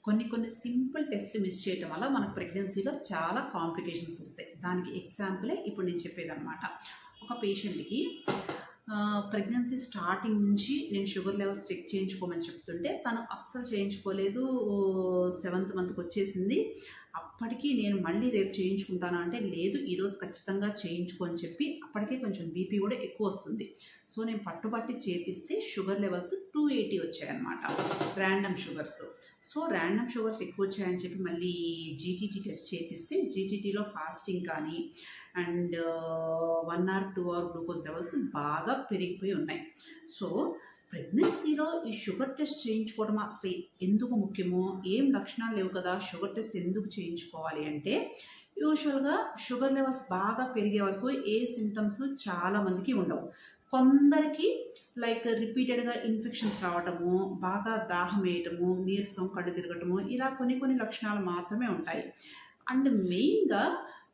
కొన్ని సింపుల్ టెస్ట్లు మిస్ చేయటం వల్ల మనకు ప్రెగ్నెన్సీలో చాలా కాంప్లికేషన్స్ వస్తాయి. దానికి ఎగ్జాంపులే ఇప్పుడు నేను చెప్పేదనమాట. ఒక పేషెంట్‌కి ప్రెగ్నెన్సీ స్టార్టింగ్ నుంచి నేను షుగర్ లెవెల్స్ చెక్ చేయించుకోమని చెప్తుంటే తను అస్సలు చేయించుకోలేదు. 7th మంత్‌కి వచ్చేసింది. అప్పటికి నేను మళ్ళీ రేపు చేయించుకుంటాను అంటే, లేదు ఈరోజు ఖచ్చితంగా చేయించుకో అని చెప్పి, అప్పటికే కొంచెం బీపీ కూడా ఎక్కువ వస్తుంది. సో నేను పట్టుబట్టి చేపిస్తే షుగర్ లెవెల్స్ 280 వచ్చాయన్నమాట, random sugars. So random sugars ఎక్కువ వచ్చాయని చెప్పి మళ్ళీ జీటీటీ టెస్ట్ చేపిస్తే, జీటీటీలో ఫాస్టింగ్ కానీ and 1 hour 2 hour glucose levels బాగా పెరిగిపోయి ఉన్నాయి. సో ప్రెగ్నెన్సీలో ఈ షుగర్ టెస్ట్ చేయించుకోవడం అసలు ఎందుకు ముఖ్యమో, ఏం లక్షణాలు లేవు కదా, షుగర్ టెస్ట్ ఎందుకు చేయించుకోవాలి అంటే, యూజువల్గా షుగర్ లెవెల్స్ బాగా పెరిగే వరకు ఏ సిమ్టమ్స్ చాలామందికి ఉండవు. కొందరికి లైక్ రిపీటెడ్గా ఇన్ఫెక్షన్స్ రావటము, బాగా దాహం వేయటము, నీరసం, కళ్ళు తిరగటము, ఇలా కొన్ని లక్షణాలు మాత్రమే ఉంటాయి. అండ్ మెయిన్గా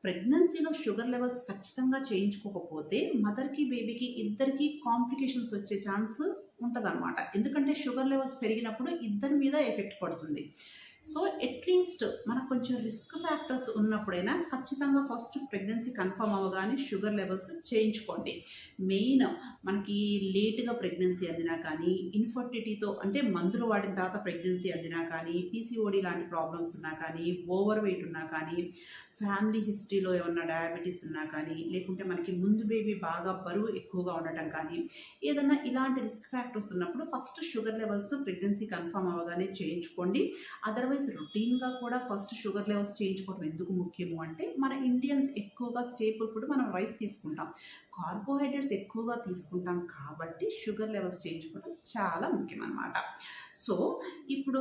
ప్రెగ్నెన్సీలో షుగర్ లెవెల్స్ ఖచ్చితంగా చేయించుకోకపోతే మదర్కి బేబీకి ఇద్దరికి కాంప్లికేషన్స్ వచ్చే ఛాన్స్ ఉంటుందన్నమాట. ఎందుకంటే షుగర్ లెవెల్స్ పెరిగినప్పుడు ఇద్దరి మీద ఎఫెక్ట్ పడుతుంది. సో అట్లీస్ట్ మనకు కొంచెం రిస్క్ ఫ్యాక్టర్స్ ఉన్నప్పుడైనా ఖచ్చితంగా ఫస్ట్ ప్రెగ్నెన్సీ కన్ఫర్మ్ అవ్వగానే షుగర్ లెవెల్స్ చేయించుకోండి. మెయిన్ మనకి లేట్గా ప్రెగ్నెన్సీ అందినా కానీ, ఇన్ఫర్టిలిటీతో అంటే మందులు వాడిన తర్వాత ప్రెగ్నెన్సీ అందినా కానీ, పీసీఓడి లాంటి ప్రాబ్లమ్స్ ఉన్నా కానీ, ఓవర్ వెయిట్ ఉన్నా కానీ, ఫ్యామిలీ హిస్టరీలో ఏమన్నా డయాబెటీస్ ఉన్నా కానీ, లేకుంటే మనకి ముందు బేబీ బాగా బరువు ఎక్కువగా ఉండటం కానీ, ఏదన్నా ఇలాంటి రిస్క్ ఫ్యాక్టర్స్ ఉన్నప్పుడు first sugar levels pregnancy confirm అవ్వగానే చేయించుకోండి. అదర్వైజ్ రొటీన్గా కూడా ఫస్ట్ షుగర్ లెవెల్స్ చేయించుకోవడం ఎందుకు ముఖ్యము అంటే, మన ఇండియన్స్ ఎక్కువగా స్టేపుల్ ఫుడ్ మనం రైస్ తీసుకుంటాం, కార్బోహైడ్రేట్స్ ఎక్కువగా తీసుకుంటాం కాబట్టి షుగర్ లెవెల్స్ చేయించుకోవడం చాలా ముఖ్యం అన్నమాట. సో ఇప్పుడు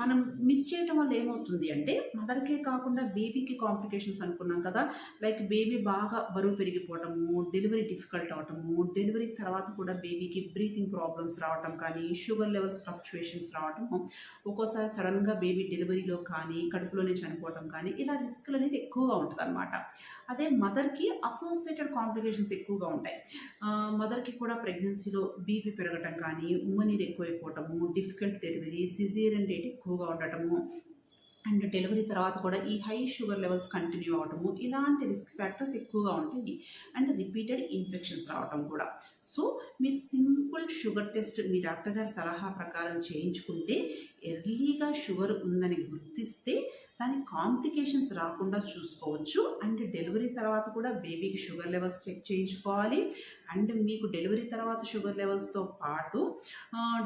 మనం మిస్ చేయటం వల్ల ఏమవుతుంది అంటే, మదర్కే కాకుండా బేబీకి కాంప్లికేషన్స్ అనుకున్నాం కదా, లైక్ బేబీ బాగా బరువు పెరిగిపోవటము, డెలివరీ డిఫికల్ట్ అవటము, డెలివరీ తర్వాత కూడా బేబీకి బ్రీతింగ్ ప్రాబ్లమ్స్ రావటం కానీ, షుగర్ లెవెల్స్ ఫ్లక్చువేషన్స్ రావటము, ఒక్కోసారి సడన్గా బేబీ డెలివరీలో కానీ కడుపులోనే చనిపోవటం కానీ, ఇలా రిస్క్లు అనేది ఎక్కువగా ఉంటుంది అనమాట. అదే మదర్కి అసోసియేటెడ్ కాంప్లికేషన్స్ ఎక్కువగా ఉంటాయి. మదర్కి కూడా ప్రెగ్నెన్సీలో బీపీ పెరగటం కానీ, ఉమ్మనీరు ఎక్కువైపోవటము, డిఫికల్ట్ డెలివరీ, సిజేరియన్ రేట్ ఎక్కువగా ఉండటము, అండ్ డెలివరీ తర్వాత కూడా ఈ హై షుగర్ లెవెల్స్ కంటిన్యూ అవటము, ఇలాంటి రిస్క్ ఫ్యాక్టర్స్ ఎక్కువగా ఉంటాయి. అండ్ రిపీటెడ్ ఇన్ఫెక్షన్స్ రావటం కూడా. సో మీరు సింపుల్ షుగర్ టెస్ట్ మీ డాక్టర్ గారి సలహా ప్రకారం చేయించుకుంటే, ఎర్లీగా షుగర్ ఉందని గుర్తిస్తే దాని కాంప్లికేషన్స్ రాకుండా చూసుకోవచ్చు. అండ్ డెలివరీ తర్వాత కూడా బేబీకి షుగర్ లెవెల్స్ చెక్ చేయించుకోవాలి. అండ్ మీకు డెలివరీ తర్వాత షుగర్ లెవెల్స్తో పాటు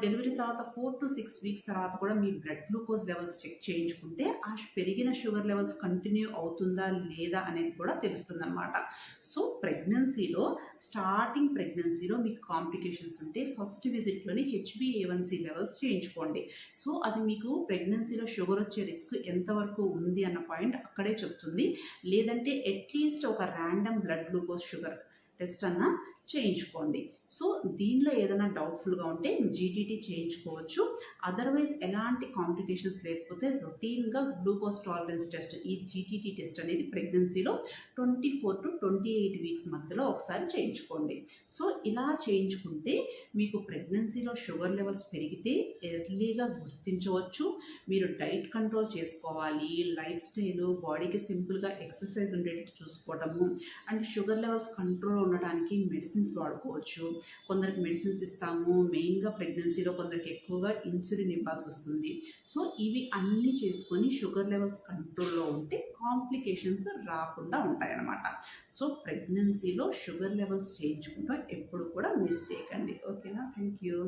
డెలివరీ తర్వాత 4 to 6 వీక్స్ తర్వాత కూడా మీ బ్లడ్ గ్లూకోజ్ లెవెల్స్ చెక్ చేయించుకుంటే ఆ పెరిగిన షుగర్ లెవెల్స్ కంటిన్యూ అవుతుందా లేదా అనేది కూడా తెలుస్తుంది అనమాట. సో స్టార్టింగ్ ప్రెగ్నెన్సీలో మీకు కాంప్లికేషన్స్ ఉంటే ఫస్ట్ విజిట్లోని HbA1c లెవెల్స్ చేయించుకోండి. సో అది మీకు ప్రెగ్నెన్సీలో షుగర్ వచ్చే రిస్క్ ఎంతవరకు ఉంది అన్న పాయింట్ అక్కడే చెప్తుంది. లేదంటే అట్లీస్ట్ ఒక random blood glucose sugar test అన్నా చేయించుకోండి. సో దీనిలో ఏదైనా డౌట్ఫుల్గా ఉంటే జీటీటీ చేయించుకోవచ్చు. అదర్వైజ్ ఎలాంటి కాంప్లికేషన్స్ లేకపోతే రొటీన్గా గ్లూకోజ్ టాలరెన్స్ టెస్ట్, ఈ జీటీటీ టెస్ట్ అనేది ప్రెగ్నెన్సీలో 24 to 28 వీక్స్ మధ్యలో ఒకసారి చేయించుకోండి. సో ఇలా చేయించుకుంటే మీకు ప్రెగ్నెన్సీలో షుగర్ లెవెల్స్ పెరిగితే ఎర్లీగా గుర్తించవచ్చు. మీరు డైట్ కంట్రోల్ చేసుకోవాలి, లైఫ్ స్టైల్, బాడీకి సింపుల్గా ఎక్సర్సైజ్ ఉండేటట్టు చూసుకోవటము, అండ్ షుగర్ లెవెల్స్ కంట్రోల్ ఉండడానికి మెడిసిన్స్ వాడుకోవచ్చు. కొందరికి మెడిసిన్స్ ఇస్తాము, మెయిన్గా ప్రెగ్నెన్సీలో కొందరికి ఎక్కువగా ఇన్సులిన్ ఇవ్వాల్సి వస్తుంది. సో ఇవి అన్నీ చేసుకొని షుగర్ లెవెల్స్ కంట్రోల్లో ఉంటే కాంప్లికేషన్స్ రాకుండా ఉంటాయన్నమాట. సో ప్రెగ్నెన్సీలో షుగర్ లెవెల్స్ చేయించుకుంటూ ఎప్పుడు కూడా మిస్ చేయకండి. ఓకేనా? Thank you.